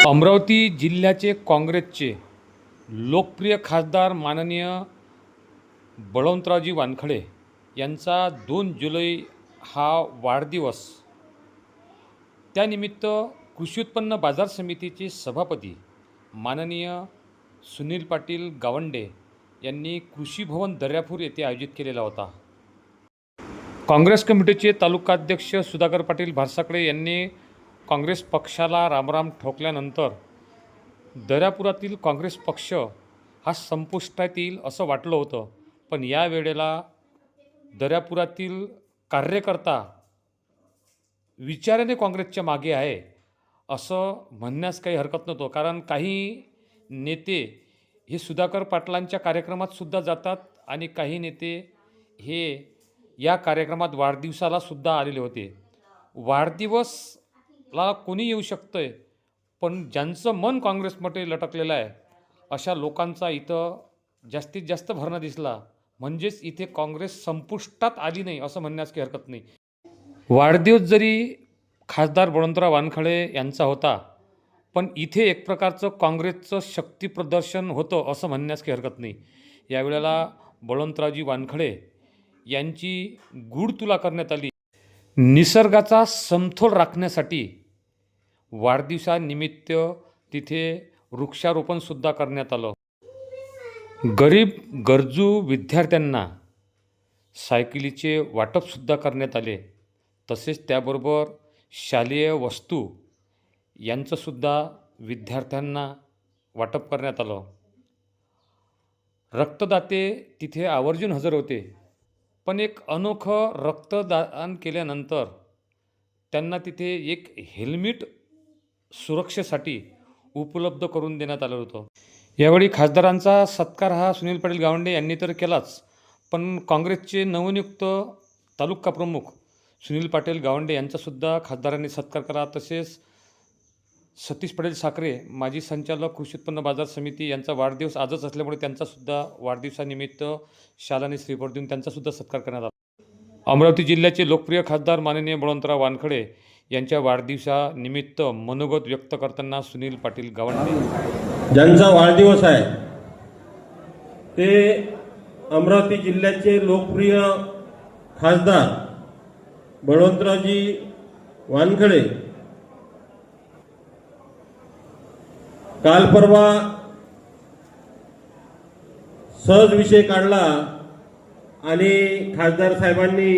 अमरावती जिल्ह्याचे काँग्रेसचे लोकप्रिय खासदार माननीय बळवंतरावजी वानखडे यांचा 2 जुलै हा वाढदिवस. त्यानिमित्त कृषी उत्पन्न बाजार समितीचे सभापती माननीय सुनील पाटील गावंडे यांनी कृषी भवन दर्यापूर येथे आयोजित केलेला होता. काँग्रेस कमिटीचे तालुकाध्यक्ष सुधाकर पाटील भारसाकडे यांनी काँग्रेस पक्षाला रामराम ठोकल्यानंतर दर्यापुरातील काँग्रेस पक्ष हा संपुष्टात येईल असं वाटलं होतं, पण या वेळेला दर्यापुरातील कार्यकर्ता विचाराने काँग्रेसच्या मागे आहे असं म्हणण्यास काही हरकत नव्हतं. कारण काही नेते हे सुधाकर पाटलांच्या कार्यक्रमात सुद्धा जातात आणि काही नेते हे या कार्यक्रमात वाढदिवसाला सुद्धा आलेले होते. वाढदिवसला कोणी येऊ शकतं आहे, पण ज्यांचं मन काँग्रेसमध्ये लटकलेलं आहे अशा लोकांचा इथं जास्तीत जास्त भरणा दिसला. म्हणजेच इथे काँग्रेस संपुष्टात आली नाही असं म्हणण्यास काही हरकत नाही. वाढदिवस जरी खासदार बळवंतराव वानखडे यांचा होता, पण इथे एक प्रकारचं काँग्रेसचं शक्तिप्रदर्शन होतं असं म्हणण्यास काही हरकत नाही. यावेळेला बळवंतरावजी वानखडे यांची गूढ तुला करण्यात आली. निसर्गाचा समतोल राखण्यासाठी वाढदिवसानिमित्त तिथे वृक्षारोपणसुद्धा करण्यात आलं. गरीब गरजू विद्यार्थ्यांना सायकलीचे वाटपसुद्धा करण्यात आले. तसेच त्याबरोबर शालेय वस्तू यांचंसुद्धा विद्यार्थ्यांना वाटप करण्यात आलं. रक्तदाते तिथे आवर्जून हजर होते, पण एक अनोखं रक्तदान केल्यानंतर त्यांना तिथे एक हेल्मेट सुरक्षेसाठी उपलब्ध करून देण्यात आलं होतं. यावेळी खासदारांचा सत्कार हा सुनील पाटील गावंडे यांनी तर केलाच, पण काँग्रेसचे नवनियुक्त तालुका प्रमुख सुनील पाटील गावंडे यांचासुद्धा खासदारांनी सत्कार करा. तसेच सतीश पाटील साखरे माजी संचालक कृषी उत्पन्न बाजार समिती यांचा वाढदिवस आजच असल्यामुळे त्यांचासुद्धा वाढदिवसानिमित्त शाल आणि श्रीफळ देऊन त्यांचासुद्धा सत्कार करण्यात आला. अमरावती जिल्ह्याचे लोकप्रिय खासदार माननीय बळवंतराव वानखडे यांच्या वाढदिवसानिमित्त मनोगत व्यक्त करताना सुनील पाटील गावंडे ज्यांचा वाढदिवस आहे ते अमरावती जिल्ह्याचे लोकप्रिय खासदार बळवंतरावजी वानखडे काल परवा सहज विषय काढला आणि खासदार साहेबांनी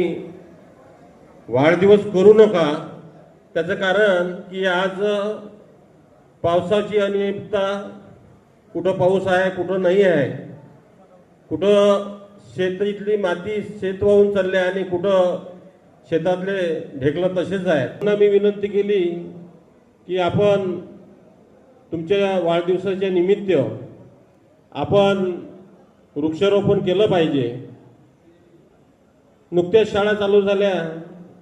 वाढदिवस करू नका. त्याचं कारण की आज पावसाची अनियमितता, कुठं पाऊस आहे कुठं नाही आहे, कुठं शेतीतली माती शेत वाहून चालली आणि कुठं शेतातले ढेकलं तसेच आहे. त्यांना मी विनंती केली की आपण तुमच्या वाढदिवसाच्या निमित्त आपण वृक्षारोपण केलं पाहिजे. नुकत्याच शाळा चालू झाल्या.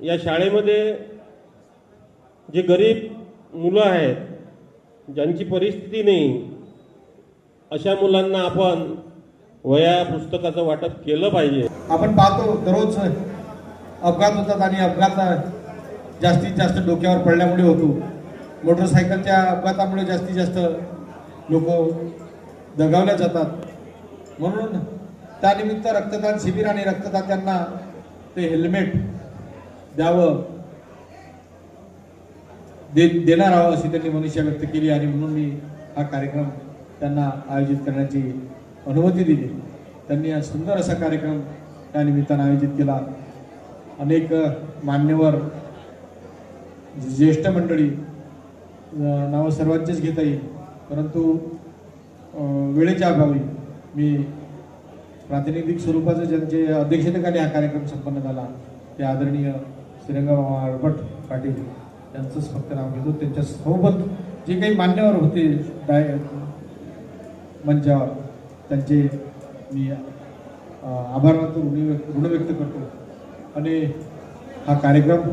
या शाळेमध्ये जे गरीब मुलं आहेत, ज्यांची परिस्थिती नाही, अशा मुलांना आपण वह्या पुस्तकाचं वाटप केलं पाहिजे. आपण पाहतो दररोज अपघात होतात आणि अपघात जास्तीत जास्त डोक्यावर पडल्यामुळे होतो. मोटरसायकलच्या अपघातामुळे जास्तीत जास्त लोक दगावल्या जातात. म्हणून त्यानिमित्त रक्तदान शिबिर आणि रक्तदात्यांना ते हेल्मेट द्यावं देणार आहोत अशी त्यांनी मनुष्य व्यक्त केली आणि म्हणून मी हा कार्यक्रम त्यांना आयोजित करण्याची अनुमती दिली. त्यांनी सुंदर असा कार्यक्रम त्या निमित्तानं आयोजित केला. अनेक मान्यवर ज्येष्ठ मंडळी, नावं सर्वांचेच घेता येईल, परंतु वेळेच्या अभावी मी प्रातिनिधिक स्वरूपाचं ज्यांचे अध्यक्षतेखाली हा कार्यक्रम संपन्न झाला ते आदरणीय श्रीरंगराव आळभट पाटील यांचंच फक्त नाव घेतो. त्यांच्यासोबत जे काही मान्यवर होते मंचावर त्यांचे मी आभार मानतो, ऋण व्यक्त करतो आणि हा कार्यक्रम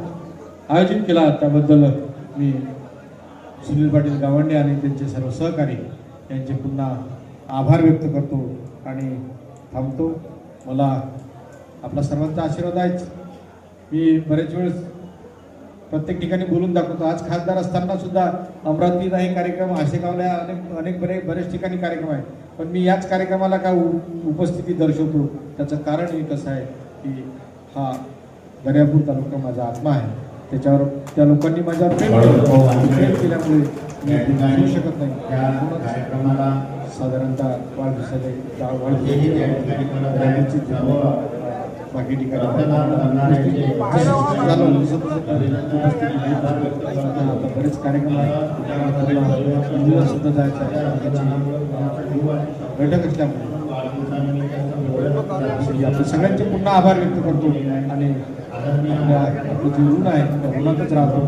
आयोजित केला त्याबद्दल मी सुनील पाटील गावंडे आणि त्यांचे सर्व सहकारी यांचे पुन्हा आभार व्यक्त करतो आणि थांबतो. मला आपला सर्वांचा आशीर्वाद आहेच. मी बरेच वेळेस प्रत्येक ठिकाणी बोलून दाखवतो. आज खासदार असताना सुद्धा अमरावतीला हे कार्यक्रम, आशेगावला बरेच ठिकाणी कार्यक्रम आहे, पण मी याच कार्यक्रमाला का उपस्थिती दर्शवतो त्याचं कारण हे कसं आहे की हा दर्यापूर तालुका माझा आत्मा आहे. त्याच्यावर त्या लोकांनी माझ्यावर प्रेम केल्यामुळे मी बोलू शकत नाही. साधारणतः वाढदिवसाच्या बाकी ठिकाणी बरेच कार्यक्रम आहेत. सुद्धा जायचं बैठक असल्यामुळे आपल्या सगळ्यांचे पुन्हा आभार व्यक्त करतो आणि आपलं जे ऋण आहे त्या ऋणातच राहतो.